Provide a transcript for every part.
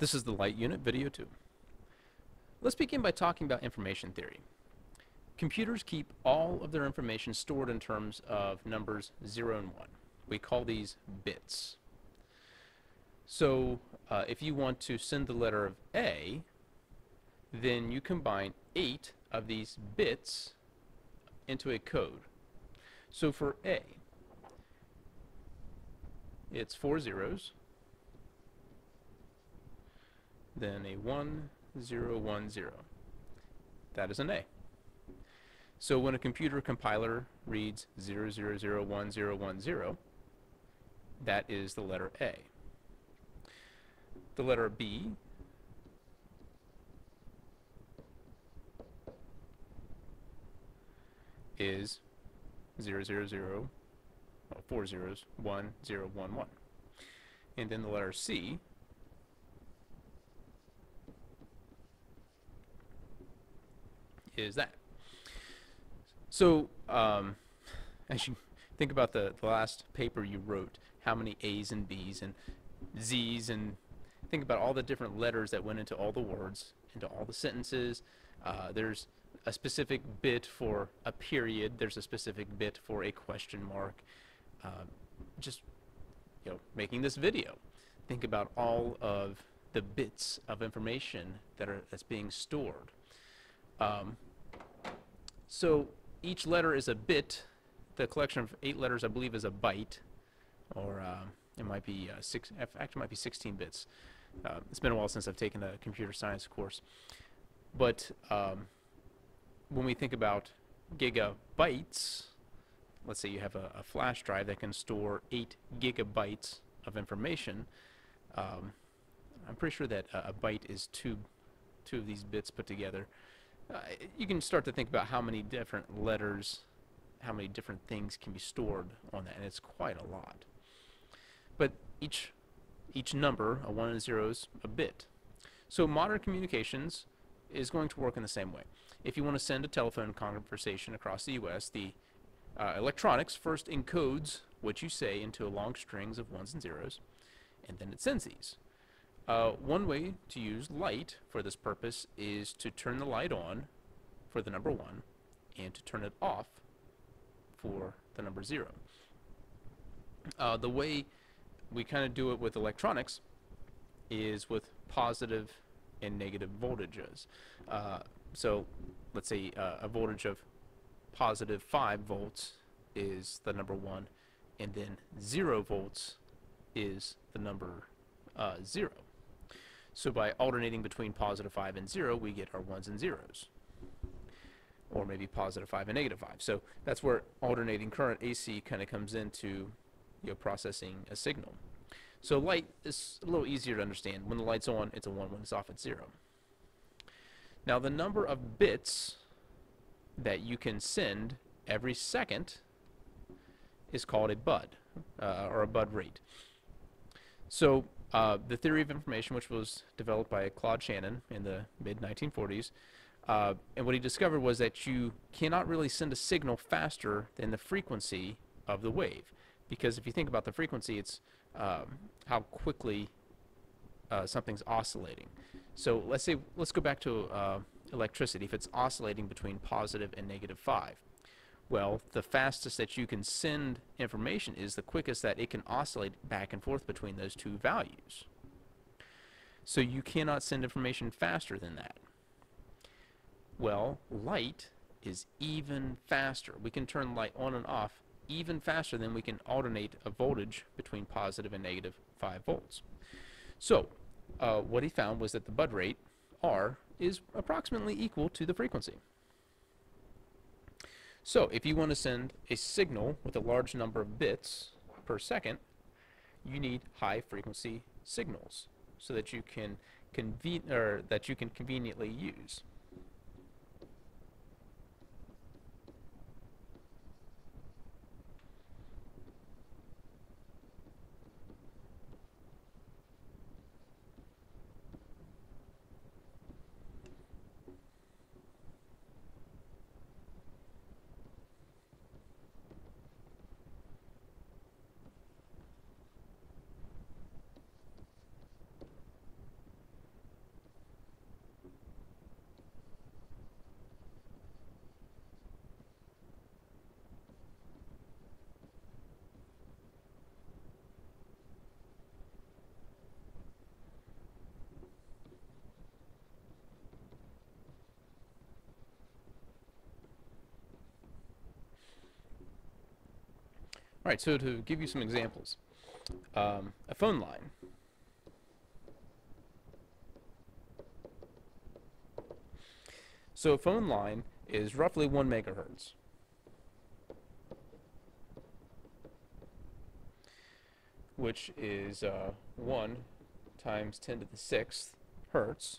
This is the Light Unit Video 2. Let's begin by talking about information theory. Computers keep all of their information stored in terms of numbers 0 and 1. We call these bits. So if you want to send the letter of A, then you combine 8 of these bits into a code. So for A, it's 4 zeros, then a 1, 0, 1, 0. That is an A. So when a computer compiler reads 0, 0, 0, 1, 0, 1, 0, that is the letter A. The letter B is 0, 0, 0, 4 zeros, 1, 0, 1, 1. And then the letter C is that. So as you think about the last paper you wrote, how many A's and B's and Z's, and think about all the different letters that went into all the words, into all the sentences. There's a specific bit for a period. There's a specific bit for a question mark. Just making this video, think about all of the bits of information that's being stored. So each letter is a bit. The collection of 8 letters, I believe, is a byte, or it might be actually it might be 16 bits. It's been a while since I've taken a computer science course. But when we think about gigabytes, let's say you have a flash drive that can store 8 gigabytes of information. I'm pretty sure that a byte is two of these bits put together. You can start to think about how many different letters, how many different things can be stored on that, and it's quite a lot. But each number, a 1 and a 0, is a bit. So modern communications is going to work in the same way. If you want to send a telephone conversation across the US, the electronics first encodes what you say into long strings of 1s and 0s, and then it sends these. One way to use light for this purpose is to turn the light on for the number 1 and to turn it off for the number 0. The way we kind of do it with electronics is with positive and negative voltages. So let's say a voltage of positive 5 volts is the number 1, and then 0 volts is the number 0. So by alternating between positive 5 and 0, we get our 1s and 0s. Or maybe positive 5 and negative 5. So that's where alternating current AC kind of comes into processing a signal. So light is a little easier to understand. When the light's on, it's a 1. When it's off, it's 0. Now the number of bits that you can send every second is called a bud, or a bud rate. So the theory of information, which was developed by Claude Shannon in the mid-1940s, and what he discovered was that you cannot really send a signal faster than the frequency of the wave. Because if you think about the frequency, it's how quickly something's oscillating. So let's go back to electricity. If it's oscillating between positive and negative 5, well, the fastest that you can send information is the quickest that it can oscillate back and forth between those two values. So you cannot send information faster than that. Well, light is even faster. We can turn light on and off even faster than we can alternate a voltage between positive and negative 5 volts. So what he found was that the bud rate, R, is approximately equal to the frequency. So if you want to send a signal with a large number of bits per second, you need high frequency signals so that you can conveniently use. All right, so to give you some examples, a phone line. So a phone line is roughly 1 megahertz, which is 1 times 10 to the 6th hertz.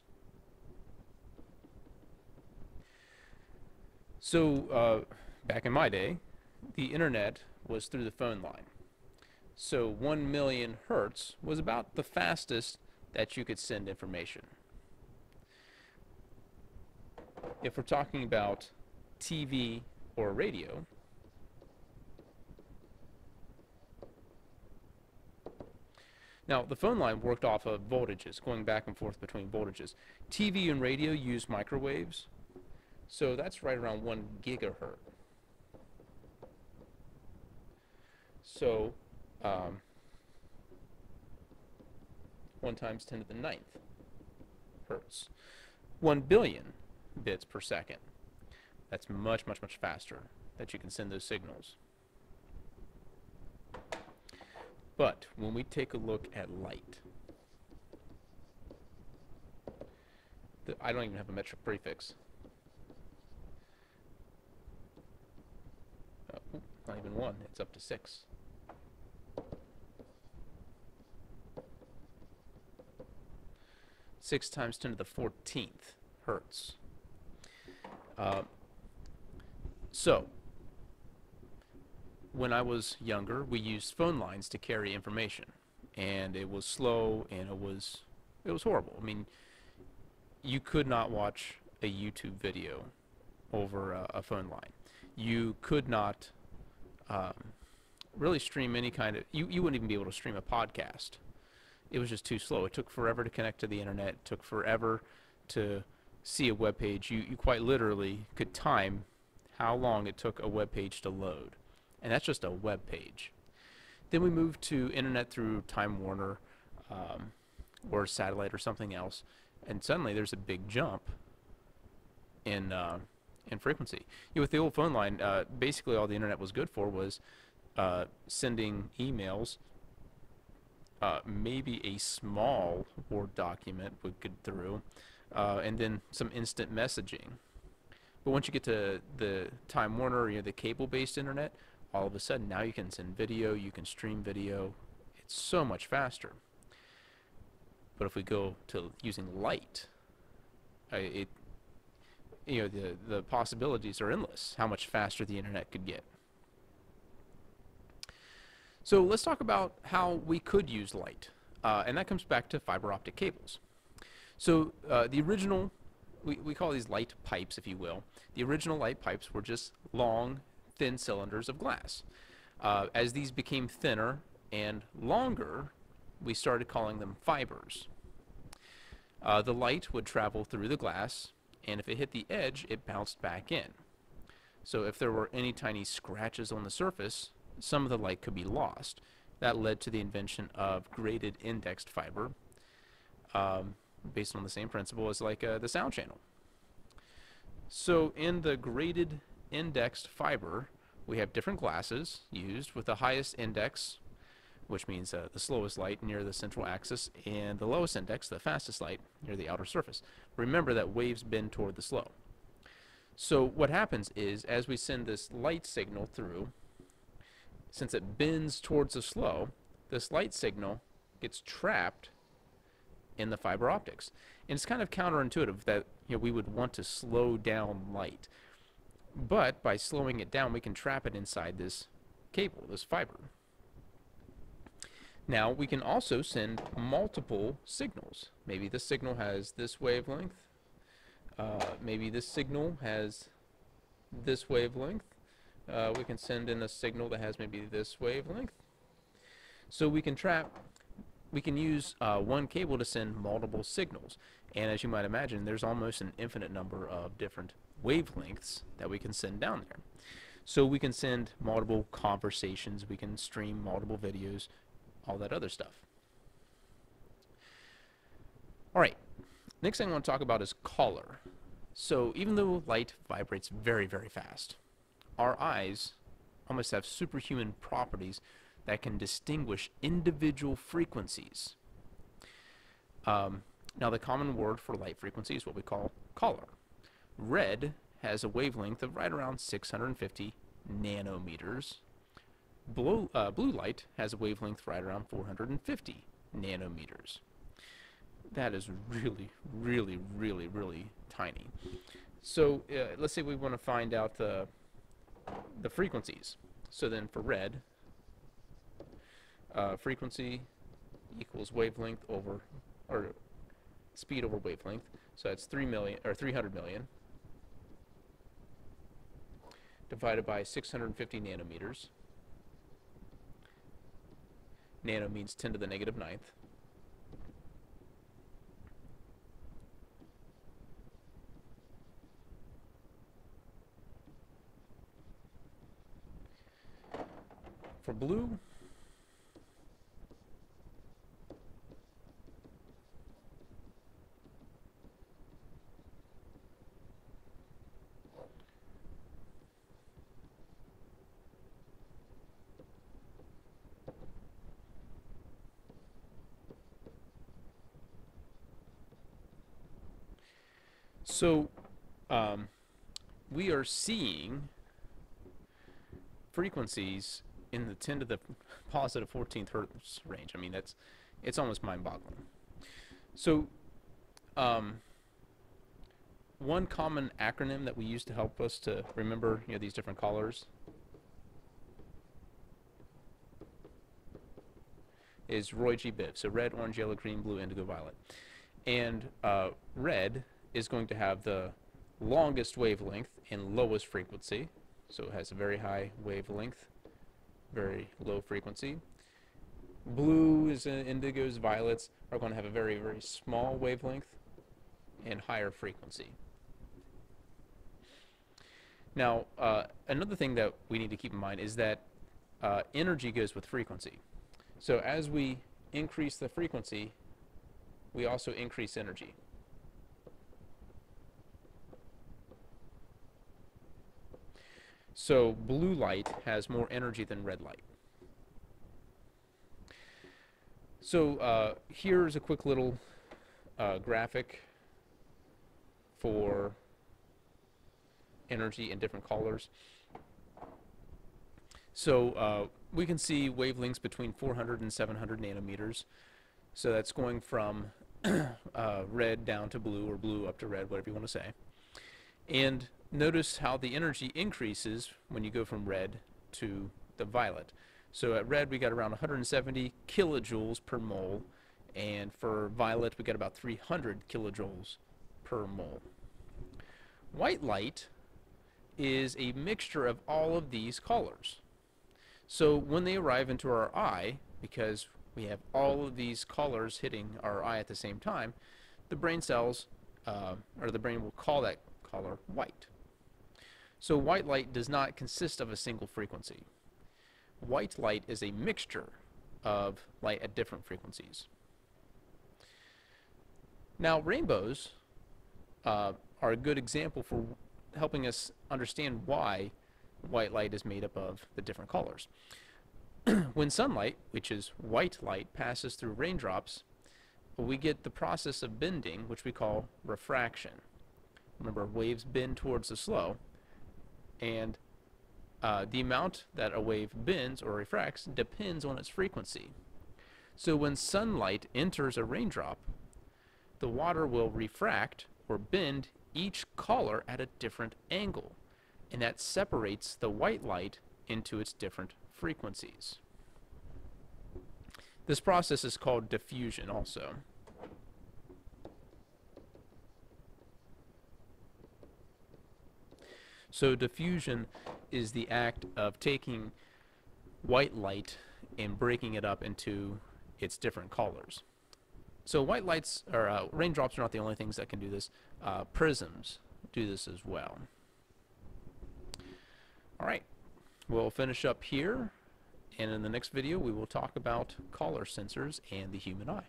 So back in my day, the internet was through the phone line. So 1 million hertz was about the fastest that you could send information. If we're talking about TV or radio, now the phone line worked off of voltages, going back and forth between voltages. TV and radio use microwaves, so that's right around 1 gigahertz. So 1 times 10 to the 9th hertz. 1 billion bits per second. That's much, much, much faster that you can send those signals. But when we take a look at light, I don't even have a metric prefix. Not even 1, it's up to 6. Six times 10 to the 14th hertz. So, when I was younger, we used phone lines to carry information, and it was slow, and it was horrible. I mean, you could not watch a YouTube video over a phone line. You could not really stream any kind of, you wouldn't even be able to stream a podcast. It was just too slow. It took forever to connect to the internet. It took forever to see a web page. You quite literally could time how long it took a web page to load. And that's just a web page. Then we moved to internet through Time Warner or satellite or something else, and suddenly there's a big jump in frequency. With the old phone line, basically all the internet was good for was sending emails. Maybe a small Word document would get through, and then some instant messaging. But once you get to the Time Warner or the cable-based internet, all of a sudden now you can send video, you can stream video. It's so much faster. But if we go to using light, the possibilities are endless. How much faster the internet could get. So let's talk about how we could use light, and that comes back to fiber optic cables. So the original, we call these light pipes, if you will. The original light pipes were just long, thin cylinders of glass. As these became thinner and longer, we started calling them fibers. The light would travel through the glass, and if it hit the edge, it bounced back in. So if there were any tiny scratches on the surface, some of the light could be lost. That led to the invention of graded indexed fiber, based on the same principle as like the sound channel. So in the graded indexed fiber, we have different glasses used with the highest index, which means the slowest light near the central axis, and the lowest index, the fastest light, near the outer surface. Remember that waves bend toward the slow. So what happens is, as we send this light signal through, since it bends towards the slow, this light signal gets trapped in the fiber optics. And it's kind of counterintuitive that we would want to slow down light. But by slowing it down, we can trap it inside this cable, this fiber. Now, we can also send multiple signals. Maybe this signal has this wavelength. Maybe this signal has this wavelength. We can send in a signal that has maybe this wavelength. So we can use one cable to send multiple signals. And as you might imagine, there's almost an infinite number of different wavelengths that we can send down there. So we can send multiple conversations, we can stream multiple videos, all that other stuff. All right, next thing I want to talk about is color. So even though light vibrates very, very fast, our eyes almost have superhuman properties that can distinguish individual frequencies. Now the common word for light frequency is what we call color. Red has a wavelength of right around 650 nanometers. Blue light has a wavelength right around 450 nanometers. That is really, really, really, really tiny. So let's say we want to find out the frequencies. So then for red, frequency equals wavelength over, or speed over wavelength. So that's 300 million divided by 650 nanometers. Nano means 10 to the negative ninth. For blue, so we are seeing frequencies in the 10 to the positive 14th hertz range. I mean, it's almost mind-boggling. So one common acronym that we use to help us to remember, these different colors is Roy G. Biv. So red, orange, yellow, green, blue, indigo, violet. And red is going to have the longest wavelength and lowest frequency. So it has a very high wavelength, very low frequency. Blues, indigos, violets are going to have a very, very small wavelength and higher frequency. Now, another thing that we need to keep in mind is that energy goes with frequency. So as we increase the frequency, we also increase energy. So blue light has more energy than red light. So here's a quick little graphic for energy in different colors. So we can see wavelengths between 400 and 700 nanometers. So that's going from red down to blue, or blue up to red, whatever you want to say. And notice how the energy increases when you go from red to the violet. So at red we got around 170 kilojoules per mole, and for violet we got about 300 kilojoules per mole. White light is a mixture of all of these colors. So when they arrive into our eye, because we have all of these colors hitting our eye at the same time, the brain cells, or the brain will call that color white. So white light does not consist of a single frequency. White light is a mixture of light at different frequencies. Now rainbows are a good example for helping us understand why white light is made up of the different colors. When sunlight, which is white light, passes through raindrops, we get the process of bending, which we call refraction. Remember, waves bend towards the slow, and the amount that a wave bends or refracts depends on its frequency. So when sunlight enters a raindrop, the water will refract or bend each color at a different angle, and that separates the white light into its different frequencies. This process is called diffusion also. So diffusion is the act of taking white light and breaking it up into its different colors. So white lights, or raindrops, are not the only things that can do this. Prisms do this as well. All right, we'll finish up here, and in the next video we will talk about color sensors and the human eye.